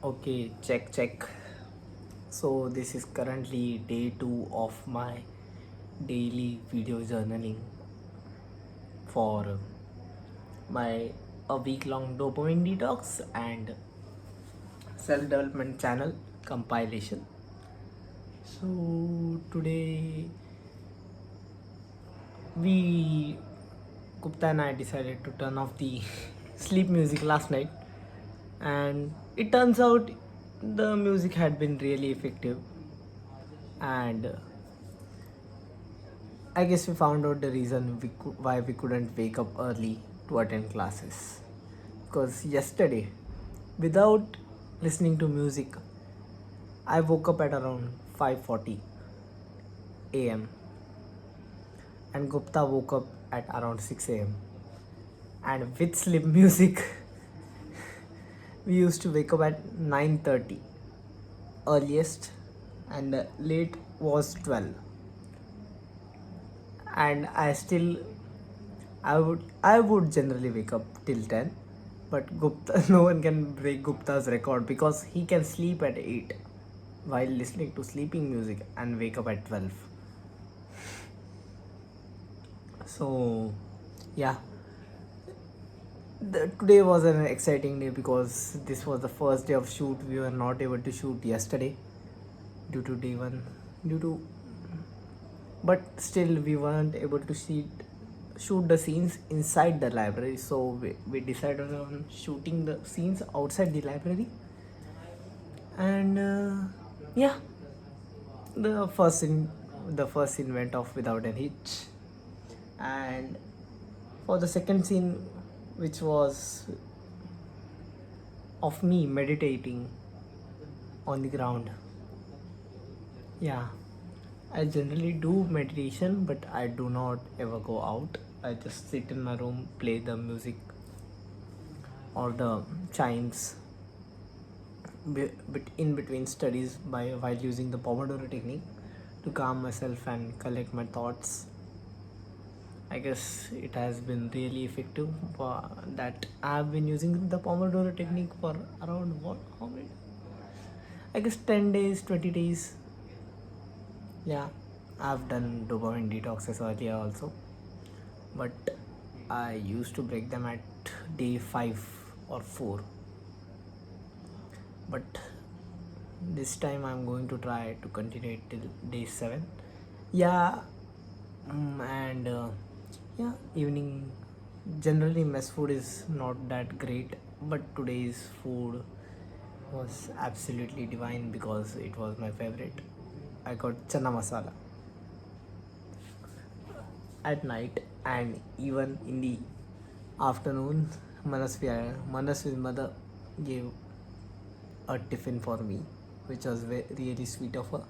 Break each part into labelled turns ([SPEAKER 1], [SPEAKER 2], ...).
[SPEAKER 1] Okay, check. So, this is currently day 2 of my daily video journaling for my a week long dopamine detox and self development channel compilation. So, today we Gupta and I decided to turn off the sleep music last night, and it turns out the music had been really effective. And I guess we found out the reason why we couldn't wake up early to attend classes. Because yesterday, without listening to music, I woke up at around 5:40 a.m. and Gupta woke up at around 6 a.m. And with sleep music, we used to wake up at 9:30 earliest, and late was 12. And I would generally wake up till 10, but Gupta no one can break Gupta's record because he can sleep at 8 while listening to sleeping music and wake up at 12. So yeah, today was an exciting day because this was the first day of shoot. We were not able to shoot yesterday due to day 1, due to but still we weren't able to shoot the scenes inside the library, so we decided on shooting the scenes outside the library. And yeah, the first scene went off without a hitch. And for the second scene, which was of me meditating on the ground, yeah, I generally do meditation, but I do not ever go out. I just sit in my room, play the music or the chimes in between studies while using the Pomodoro technique to calm myself and collect my thoughts. I guess it has been really effective for that. I've been using the Pomodoro technique for around what? How many? I guess 10 days, 20 days. Yeah, I've done dopamine detoxes earlier also, but I used to break them at day 5 or 4. But this time I'm going to try to continue it till day 7. Yeah, and yeah, evening. Generally, mess food is not that great, but today's food was absolutely divine because it was my favorite. I got chana masala at night, and even in the afternoon, Manasvi's mother gave a tiffin for me, which was really sweet of her.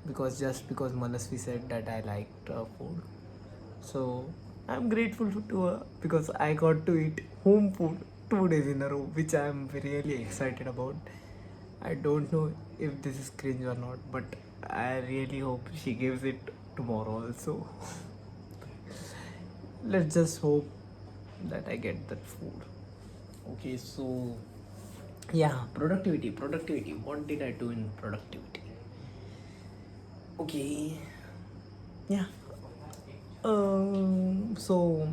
[SPEAKER 1] Because Manasvi said that I liked food, so I'm grateful to her because I got to eat home food 2 days in a row, which I'm really excited about. I don't know if this is cringe or not, but I really hope she gives it tomorrow also. Let's just hope that I get that food. Okay, so yeah, productivity. What did I do in productivity? Okay, yeah. So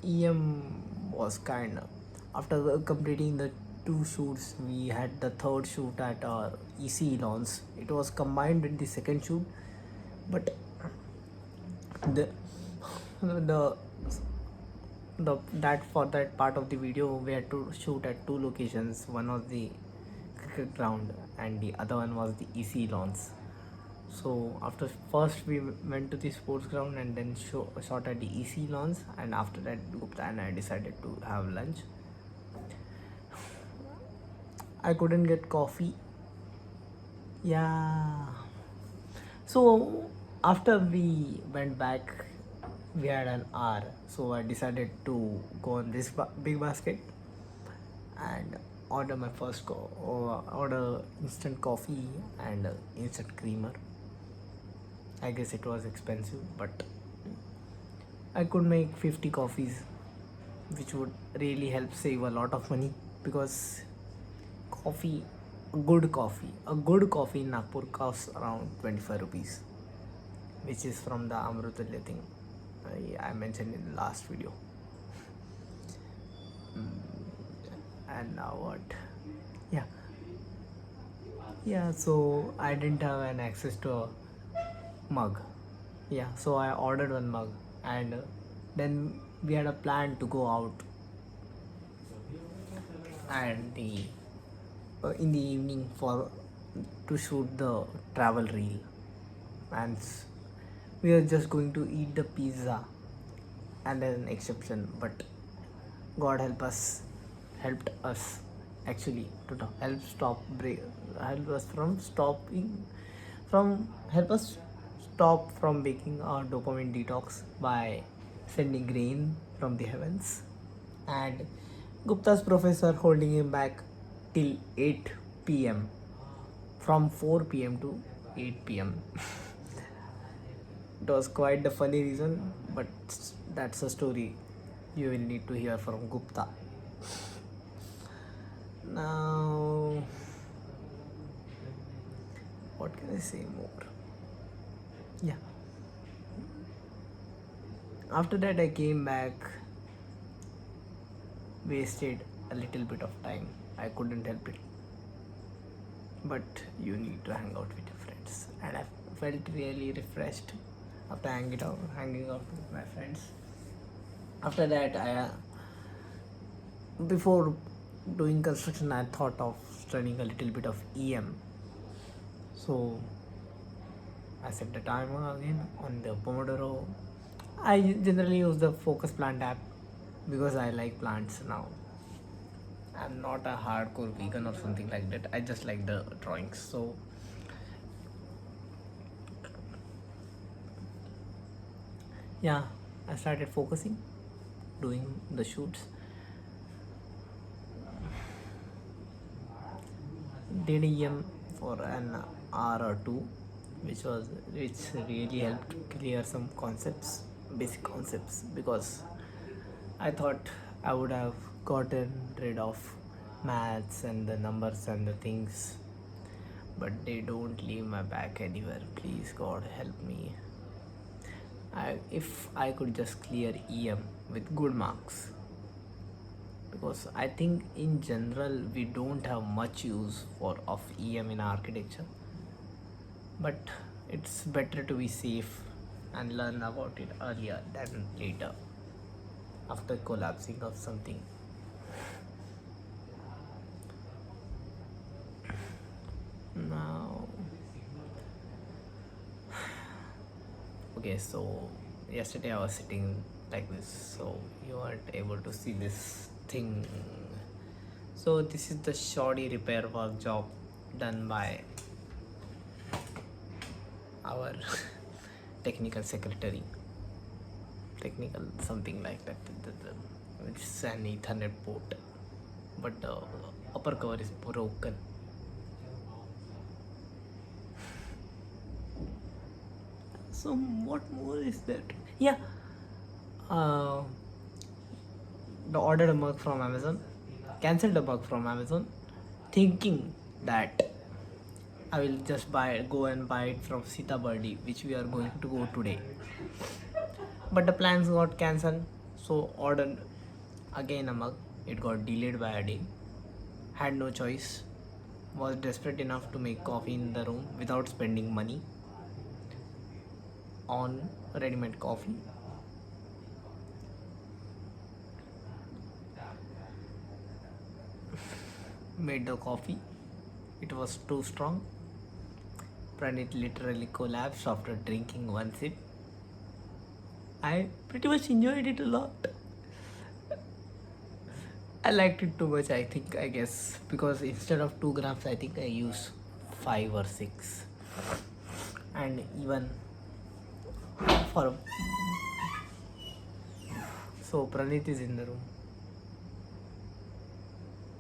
[SPEAKER 1] EM was kind of after completing the 2 shoots, we had the third shoot at our EC launch. It was combined with the second shoot, but the the that for that part of the video we had to shoot at 2 locations. One was the cricket ground and the other one was the EC launch. So after first we went to the sports ground and then shot at the EC launch, and after that Gupta and I decided to have lunch. I couldn't get coffee. Yeah. So after we went back, we had an hour. So I decided to go on this big basket and order my first order instant coffee and instant creamer. I guess it was expensive, but I could make 50 coffees, which would really help save a lot of money because coffee good coffee. A good coffee in Nagpur costs around 25 rupees, which is from the Amrutulya thing I mentioned in the last video. And now what? Yeah, yeah. So I didn't have an access to a mug. Yeah, so I ordered one mug, and then we had a plan to go out, and in the evening for to shoot the travel reel, and we are just going to eat the pizza, and an exception, but God helped us actually to help us from help us stop from making our dopamine detox by sending rain from the heavens, and Gupta's professor holding him back till 8 p.m. from 4 p.m. to 8 p.m. It was quite the funny reason, but that's a story you will need to hear from Gupta. Now, what can I say more? Yeah. After that, I came back, wasted a little bit of time. I couldn't help it. But you need to hang out with your friends, and I felt really refreshed after hanging out with my friends. After that, before doing construction, I thought of studying a little bit of EM. So I set the timer again on the Pomodoro. I generally use the Focus Plant app because I like plants now. I'm not a hardcore vegan or something like that. I just like the drawings. So yeah, I started focusing, doing the shoots. Did EM for an hour or two, which really helped clear some concepts, basic concepts, because I thought I would have gotten rid of maths and the numbers and the things, but they don't leave my back anywhere. Please, God, help me. If I could just clear EM with good marks, because I think in general we don't have much use of EM in architecture, but it's better to be safe and learn about it earlier than later after collapsing of something. Now, okay, so yesterday I was sitting like this, so you weren't able to see this thing. So this is the shoddy repair work job done by our technical secretary, technical something like that, which is an Ethernet port, but the upper cover is broken. So what more is that? Yeah, the ordered a mug from Amazon, cancelled a mug from Amazon, thinking that I will just go and buy it from Sita Birdi, which we are going to go today. But the plans got cancelled, so ordered again a mug. It got delayed by a day. Had no choice. Was desperate enough to make coffee in the room without spending money on ready-made coffee. Made the coffee. It was too strong. Pranit literally collapsed after drinking one sip. I pretty much enjoyed it a lot. I liked it too much, I guess, because instead of 2 grams, I think I used 5 or 6. And even for. So, Pranit is in the room.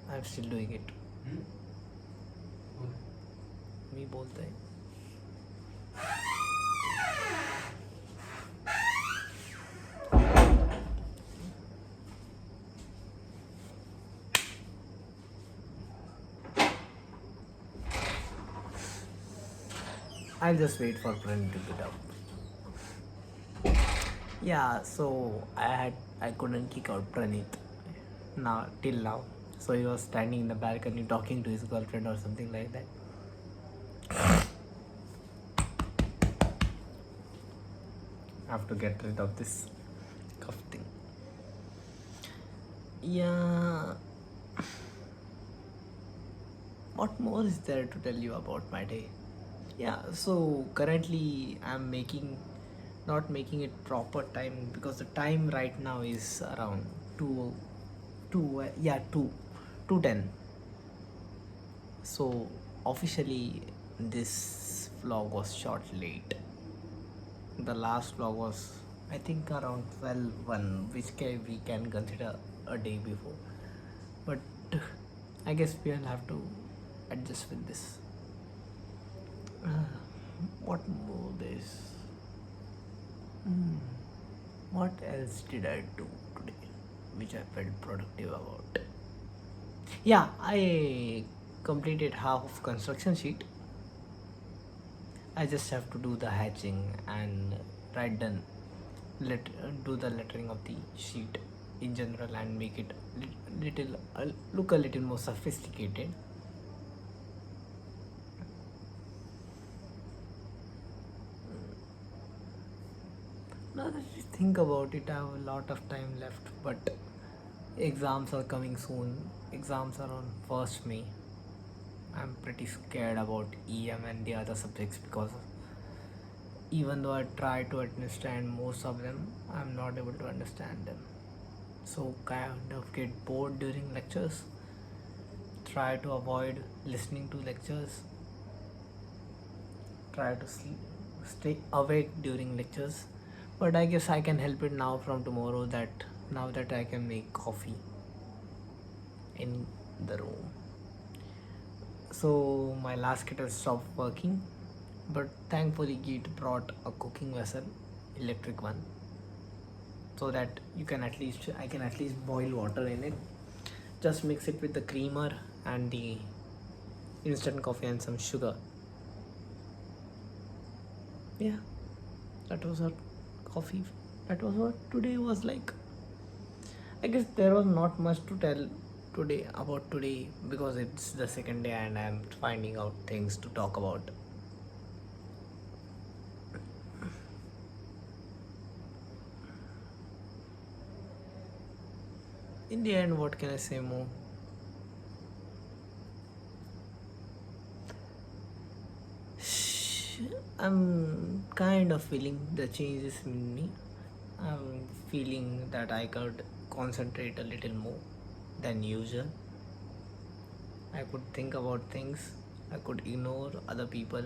[SPEAKER 1] I'm still doing it. Me बोलता है. I'll just wait for Pran to get up. Yeah, so I couldn't kick out Pranit now till now. So he was standing in the balcony talking to his girlfriend or something like that. I have to get rid of this cough thing. Yeah, what more is there to tell you about my day? Yeah, so currently I'm making not making it proper time because the time right now is around 2 yeah 2:10. So officially this vlog was shot late. The last vlog was I think around 12:01, which we can consider a day before. But I guess we'll have to adjust with this. What more this? What else did I do today which I felt productive about? Yeah, I completed half of construction sheet. I just have to do the hatching and write done. Do the lettering of the sheet in general and make it little look a little more sophisticated. Now that you think about it, I have a lot of time left, but exams are coming soon. Exams are on 1st May. I'm pretty scared about EM and the other subjects because even though I try to understand most of them, I'm not able to understand them. So kind of get bored during lectures. Try to avoid listening to lectures. Try to stay awake during lectures. But I guess I can help it now from tomorrow that now that I can make coffee in the room. So my last kettle stopped working, but thankfully Git brought a cooking vessel, electric one, so that I can at least boil water in it. Just mix it with the creamer and the instant coffee and some sugar. Yeah, that was our coffee. That was what today was like. I guess there was not much to tell today because it's the second day and I'm finding out things to talk about. In the end, what can I say more? I'm kind of feeling the changes in me. I'm feeling that I could concentrate a little more than usual. I could think about things. I could ignore other people,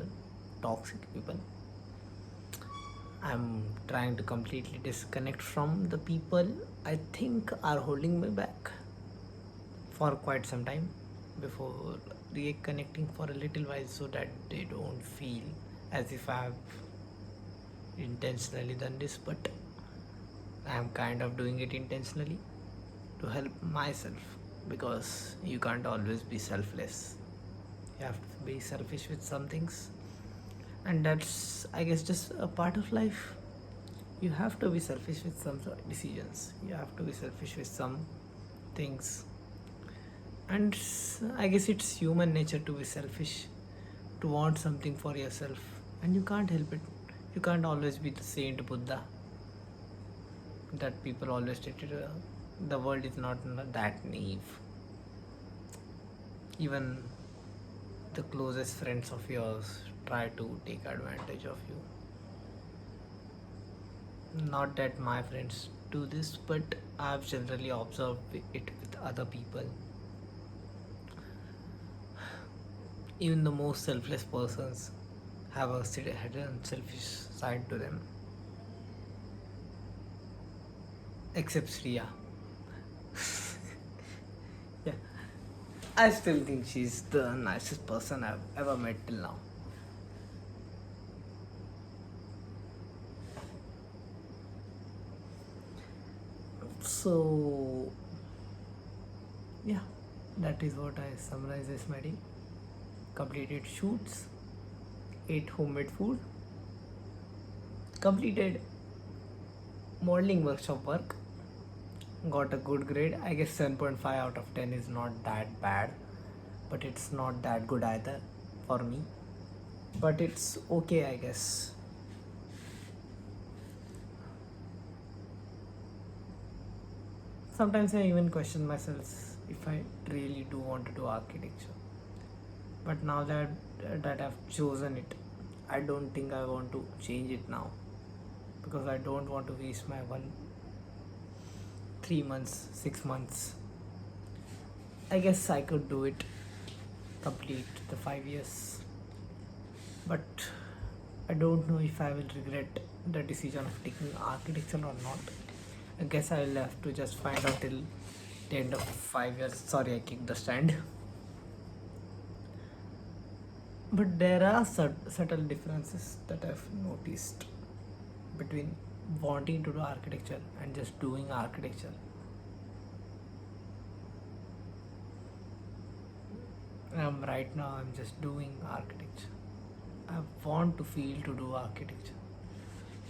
[SPEAKER 1] toxic people. I'm trying to completely disconnect from the people I think are holding me back for quite some time before reconnecting for a little while so that they don't feel as if I've intentionally done this, but I'm kind of doing it intentionally to help myself because you can't always be selfless. You have to be selfish with some things, and that's, I guess, just a part of life. You have to be selfish with some decisions, you have to be selfish with some things, and I guess it's human nature to be selfish, to want something for yourself, and you can't help it. You can't always be the saint Buddha that people always stated. The world is not that naive. Even the closest friends of yours try to take advantage of you. Not that my friends do this, but I've generally observed it with other people. Even the most selfless persons have a hidden selfish side to them, except Sriya. Yeah, I still think she's the nicest person I've ever met till now. So, yeah, that is what I summarize as my day. Completed shoots, ate homemade food, completed modeling workshop work, got a good grade. I guess 7.5 out of 10 is not that bad, but it's not that good either for me. But it's okay, I guess. Sometimes I even question myself if I really do want to do architecture. But now that I've chosen it, I don't think I want to change it now, because I don't want to waste my 3 months, 6 months. I guess I could do it, complete the 5 years, but I don't know if I will regret the decision of taking architecture or not. I guess I will have to just find out till the end of 5 years. Sorry, I kicked the stand. But there are subtle differences that I've noticed between wanting to do architecture and just doing architecture. Right now, I'm just doing architecture. I want to feel to do architecture.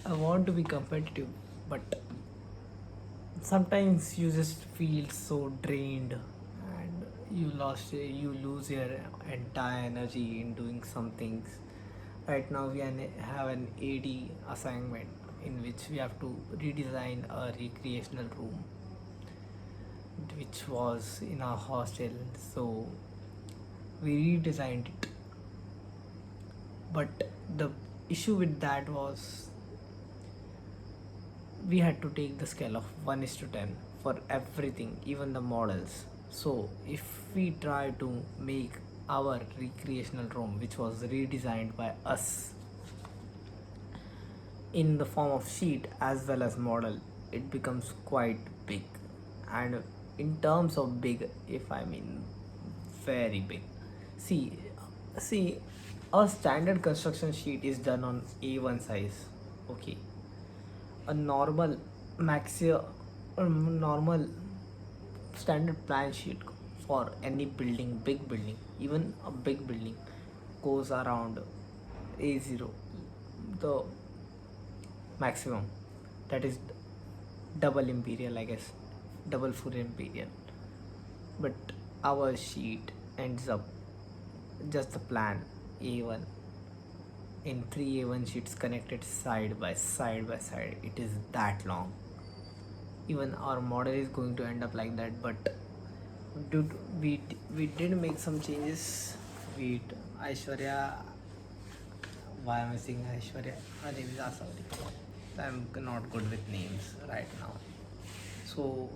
[SPEAKER 1] I want to be competitive, but sometimes you just feel so drained and you lose your entire energy in doing some things. Right now we have an AD assignment in which we have to redesign a recreational room which was in our hostel, so we redesigned it. But the issue with that was we had to take the scale of 1 is to 10 for everything, even the models. So if we try to make our recreational room, which was redesigned by us in the form of sheet as well as model, it becomes quite big. And in terms of big, if I mean very big, see see a standard construction sheet is done on A1 size. Okay, a normal standard plan sheet for any building, big building, even a big building, goes around A0, the maximum. That is double imperial, I guess, double full imperial. But our sheet ends up just the plan A1 in three A1 sheets connected side by side by side. It is that long. Even our model is going to end up like that, but dude, we did make some changes. We Aishwarya, why am I saying Aishwarya? Her name is Asawari. I'm not good with names right now. So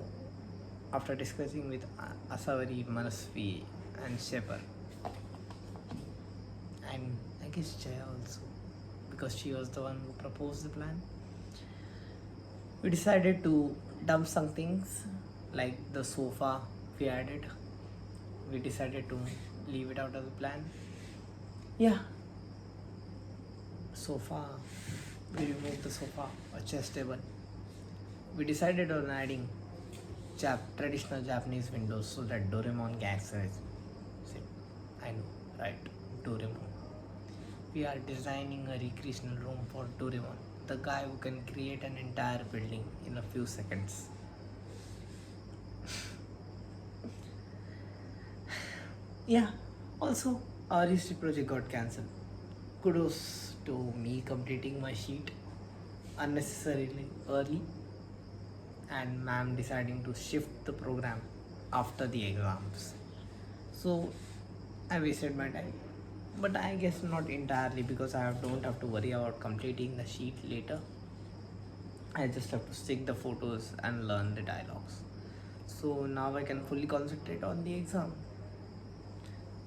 [SPEAKER 1] after discussing with Asawari, Manasvi, and Shepherd, and I guess Jaya also, because she was the one who proposed the plan, we decided to dump some things like the sofa we added. We decided to leave it out of the plan. Yeah, sofa. We removed the sofa, a chest table. We decided on adding traditional Japanese windows so that Doraemon can access it. I know, right? Doraemon. We are designing a recreational room for Doraemon, the guy who can create an entire building in a few seconds. Yeah, also, our history project got cancelled. Kudos to me completing my sheet unnecessarily early and ma'am deciding to shift the program after the exams. So I wasted my time. But I guess not entirely, because I don't have to worry about completing the sheet later. I just have to stick the photos and learn the dialogues. So now I can fully concentrate on the exam.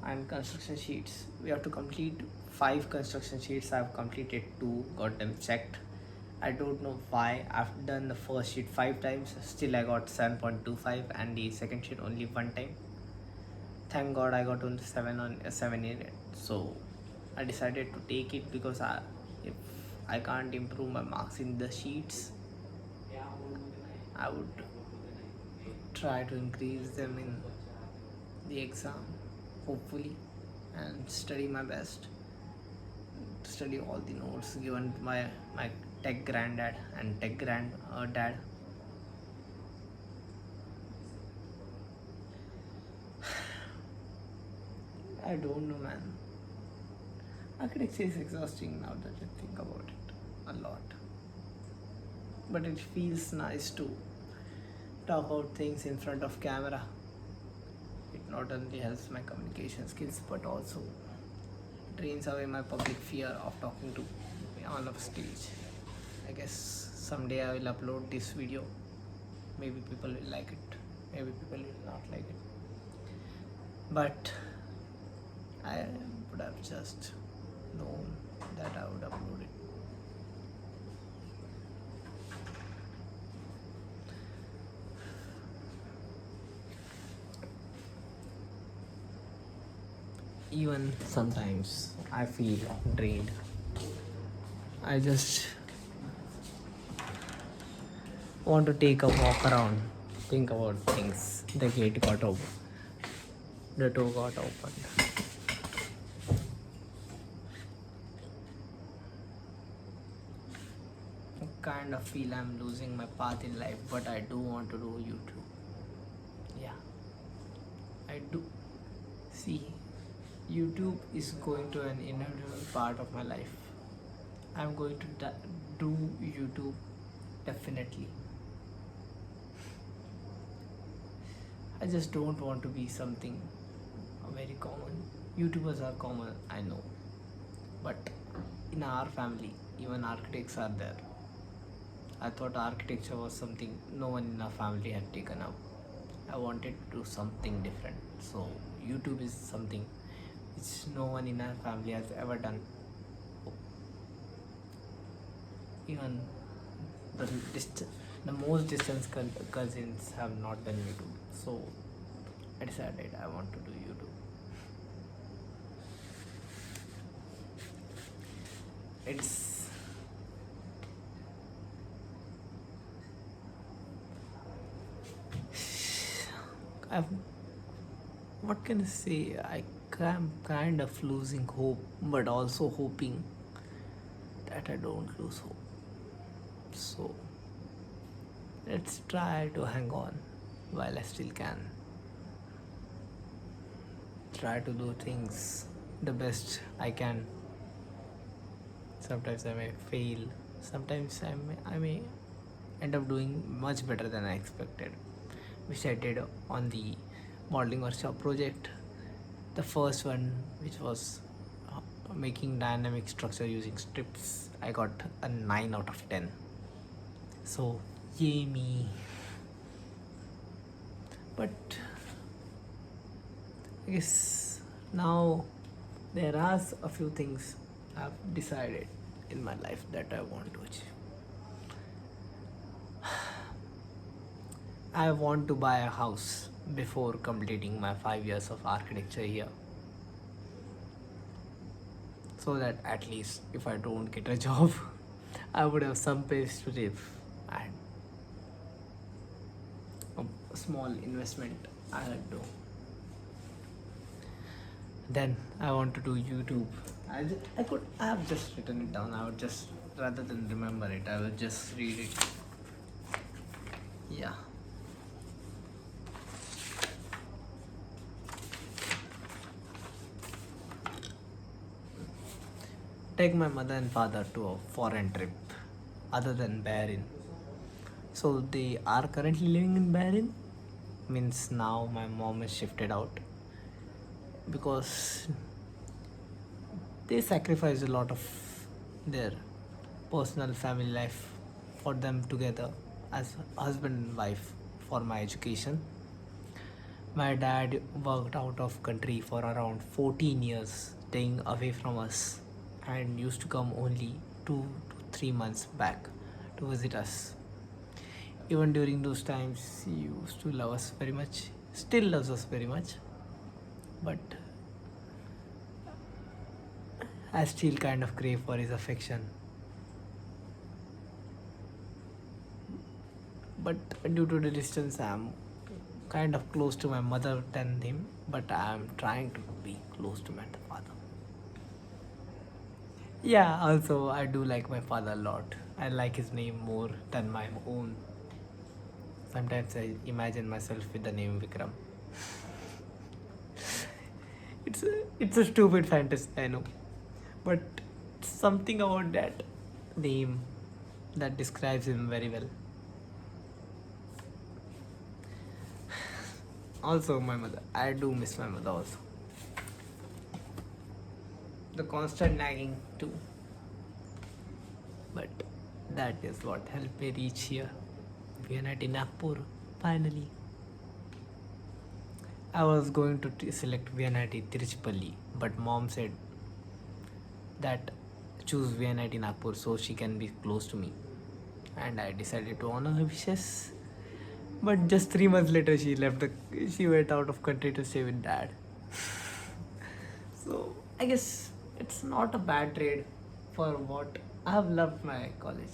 [SPEAKER 1] And construction sheets, we have to complete 5 construction sheets. I've completed 2, got them checked. I don't know why. I've done the first sheet 5 times, still I got 7.25, and the second sheet only 1 time. Thank God I got only 7 in it. So I decided to take it, because if I can't improve my marks in the sheets, I would try to increase them in the exam, hopefully, and study my best. study all the notes given by my tech granddad and tech grand dad. I don't know, man. Architecture is exhausting now that I think about it a lot. But it feels nice to talk about things in front of camera. It not only helps my communication skills but also drains away my public fear of talking to on a stage. I guess someday I will upload this video. Maybe people will like it. Maybe people will not like it. But I would have just known that I would upload it. Even sometimes I feel drained. I just want to take a walk around, think about things. The gate got open, the door got opened. I kind of feel I'm losing my path in life, but I do want to do YouTube. Yeah, I do. See, YouTube is going to an integral part of my life. I'm going to do YouTube definitely. I just don't want to be something very common. YouTubers are common, I know. But in our family, even architects are there. I thought architecture was something no one in our family had taken up. I wanted to do something different. So YouTube is something which no one in our family has ever done. Even the most distant cousins have not done YouTube. So I decided I want to do YouTube. It's what can I say? I'm kind of losing hope, but also hoping that I don't lose hope. So let's try to hang on while I still can. Try to do things the best I can. Sometimes I may fail. Sometimes I may end up doing much better than I expected, which I did on the modeling workshop project. The first one, which was making dynamic structure using strips, I got a 9 out of 10. So, yay me. But I guess now there are a few things I've decided in my life that I want to achieve. I want to buy a house before completing my 5 years of architecture here. So that at least if I don't get a job, I would have some place to live and a small investment I'll do. Then I want to do YouTube. I have just written it down. I would just, rather than remember it, I will just read it. Yeah. Take my mother and father to a foreign trip other than Bahrain. So they are currently living in Bahrain. Means now my mom is shifted out because they sacrifice a lot of their personal family life for them together as husband and wife for my education. My dad worked out of country for around 14 years, staying away from us, and used to come only 2 to 3 months back to visit us. Even during those times, he used to love us very much, still loves us very much, but I still kind of crave for his affection. But due to the distance, I'm kind of close to my mother than him, but I'm trying to be close to my father. Yeah, also I do like my father a lot. I like his name more than my own. Sometimes I imagine myself with the name Vikram. It's a stupid fantasy, I know, but something about that name that describes him very well. Also, my mother. I do miss my mother also. The constant nagging too, but that is what helped me reach here. We are at Nagpur. Finally, I was going to select VNIT Tiruchipalli, but mom said that choose VNIT Nagpur so she can be close to me. And I decided to honor her wishes. But just 3 months later, she went out of country to stay with dad. So I guess it's not a bad trade for what I have loved my college.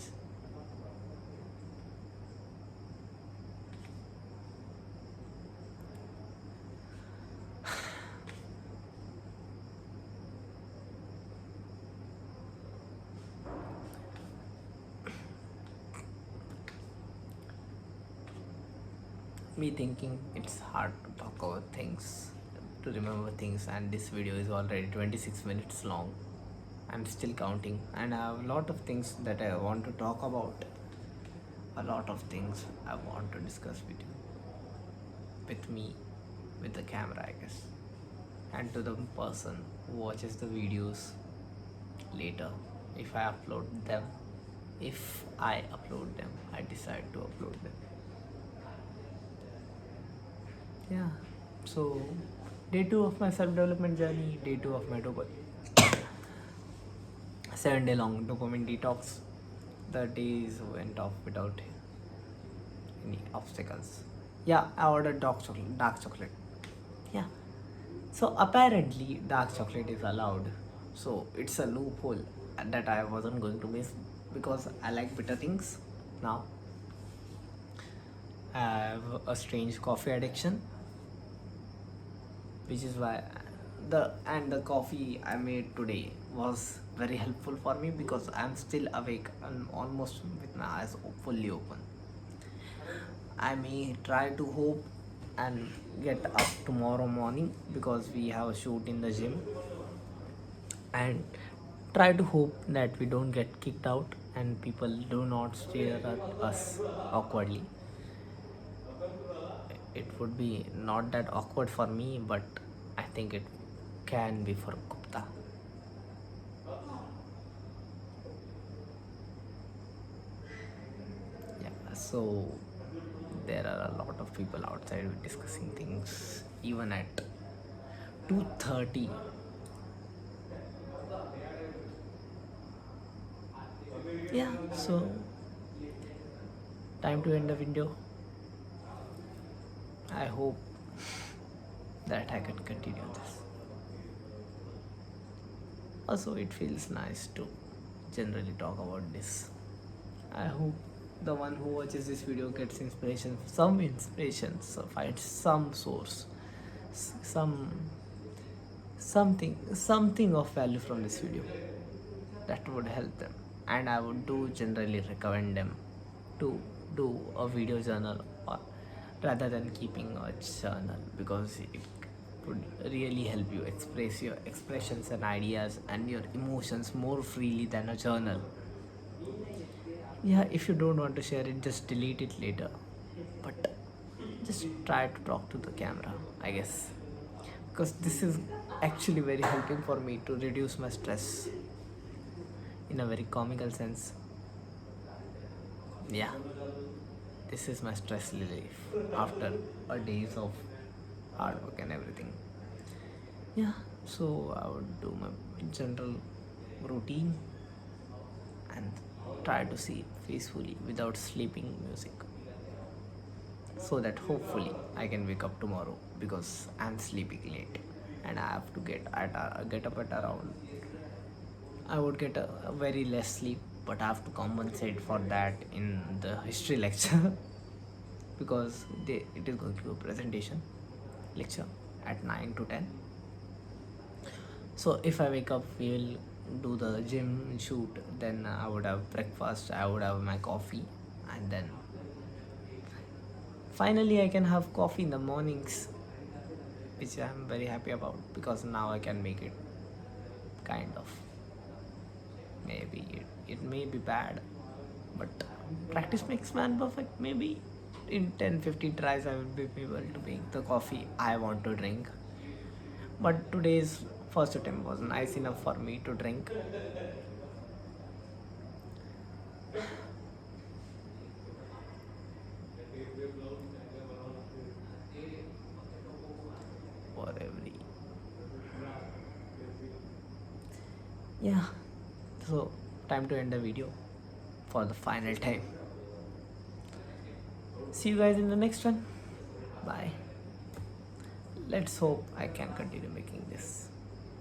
[SPEAKER 1] Me thinking it's hard to talk about things, to remember things, and this video is already 26 minutes long. I'm still counting, and I have a lot of things that I want to talk about. A lot of things I want to discuss with you, with me, with the camera, I guess, and to the person who watches the videos later. If I upload them, if I upload them, I decide to upload them. Yeah. So, day two of my self development journey, day two of my 7 day long dopamine detox. The days went off without any obstacles. Yeah, I ordered dark chocolate. Dark chocolate. Yeah. So apparently, dark chocolate is allowed. So it's a loophole that I wasn't going to miss because I like bitter things. Now I have a strange coffee addiction, which is why the coffee I made today was very helpful for me because I'm still awake and almost with my eyes fully open. I may try to hope and get up tomorrow morning because we have a shoot in the gym, and try to hope that we don't get kicked out and people do not stare at us awkwardly. It would be not that awkward for me, but I think it can be for Gupta. Yeah, so there are a lot of people outside discussing things even at 2:30. Yeah, so time to end the video. I hope that I can continue this. Also, it feels nice to generally talk about this. I hope the one who watches this video gets inspiration, so finds some source, some something of value from this video that would help them. And I would do generally recommend them to do a video journal or rather than keeping a journal because it would really help you express your expressions and ideas and your emotions more freely than a journal. Yeah, if you don't want to share it, just delete it later. But just try to talk to the camera, I guess. Because this is actually very helping for me to reduce my stress in a very comical sense. Yeah, this is my stress relief after a days of hard work and everything. Yeah, so I would do my general routine and try to sleep peacefully without sleeping music so that hopefully I can wake up tomorrow because I'm sleeping late and I have to get up at around. I would get a very less sleep, but I have to compensate for that in the history lecture because it is going to be a presentation lecture at 9 to 10. So if I wake up do the gym shoot, then I would have breakfast, I would have my coffee, and then finally I can have coffee in the mornings, which I'm very happy about because now I can make it kind of. Maybe it may be bad, but practice makes man perfect. Maybe in 10-15 tries I will be able to make the coffee I want to drink. But today's first attempt was nice enough for me to drink. For every, yeah, so time to end the video for the final time. See you guys in the next one. Bye. Let's hope I can continue making this.